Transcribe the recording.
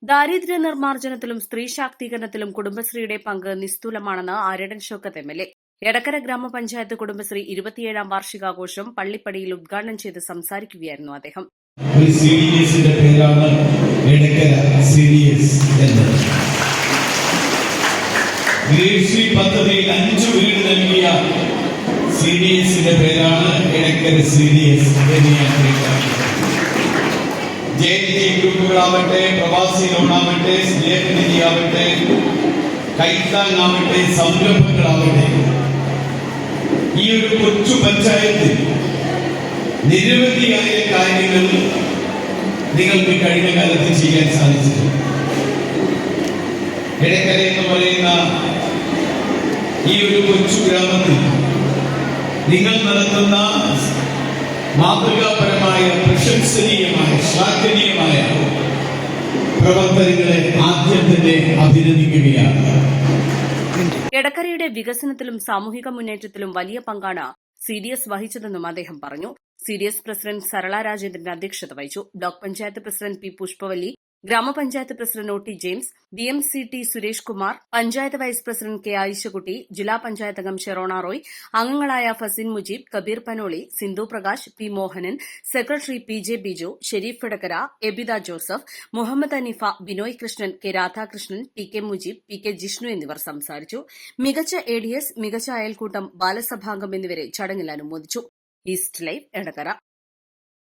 ദാരിദ്ര്യ നിർമ്മാർജ്ജനത്തിലും സ്ത്രീ ശാക്തീകരണത്തിലും കുടുംബശ്രീയുടെ പങ്ക് നിസ്തുലമാണെന്ന് ആര്യടൻ ഷൌക്കത്ത് എംഎൽഎ. എടക്കര ഗ്രാമപഞ്ചായത്ത് കുടുംബശ്രീ 27ാം വാർഷികാഘോഷം പള്ളിപ്പടിയിൽ ഉദ്ഘാടനം ചെയ്ത് സംസാരിക്കുകയായിരുന്നു അദ്ദേഹം. ഒരു CDSന്റെ പേരാണ് എടക്കര CDS എന്നത്. ഗ്രേഡ് പദ്ധതിയിൽ 5 വീട് നൽകിയ CDSന്റെ പേരാണ് എടക്കര CDS എന്ന് ഞാൻ പറയുന്നത്. JLG ഗ്രൂപ്പുകളാവട്ടെ, പ്രവാസി ലോണാവട്ടെ, സ്നേഹനിധിയാവട്ടെ, കൈത്താങ്ങാവട്ടെ, സംരംഭങ്ങളാവട്ടെ, ഈ ഒരു കൊച്ചു പഞ്ചായത്തിൽ നിരവധിയായ കാര്യങ്ങൾ നിങ്ങൾക്ക് കഴിഞ്ഞ കാലത്ത് ചെയ്യാൻ സാധിച്ചിട്ടുണ്ട്. എടക്കര എന്ന് പറയുന്ന ഈ ഒരു കൊച്ചു ഗ്രാമത്തിൽ നിങ്ങൾ നടത്തുന്ന മാതൃകാപരമായ, പ്രശംസനീയമായ, ശ്ലാഘനീയമായ പ്രവർത്തനങ്ങളെ ആദ്യം തന്നെ അഭിനന്ദിക്കുകയാണ്. എടക്കരയുടെ വികസനത്തിലും സാമൂഹിക മുന്നേറ്റത്തിലും വലിയ പങ്കാണ് CDS വഹിച്ചതെന്നും അദ്ദേഹം പറഞ്ഞു. CDS പ്രസിഡന്റ് സരള രാജേന്ദ്രൻ അധ്യക്ഷത വഹിച്ചു. Block panchayat president P. Pushpavalli, ഗ്രാമപഞ്ചായത്ത് president OT James, DMCT Suresh Kumar, panchayat vice president K. Ayishakutty, ജില്ലാ പഞ്ചായത്ത് അംഗം ഷെറോണ റോയ്, അംഗങ്ങളായ Fasin Mujeeb, Kabeer Panoli, Sindhu Prakash, P. Mohanan, secretary PJ Biju, Shareef Edakkara, Ebitha Joseph, Muhammad Aneefa, Binoy Krishnan, K. Radhakrishnan, TK Mujeeb, PK Jishnu എന്നിവർ സംസാരിച്ചു. മികച്ച ADS, മികച്ച അയൽക്കൂട്ടം, ബാലസഭാംഗം എന്നിവരെ ചടങ്ങിൽ അനുമോദിച്ചു. East live Edakkara.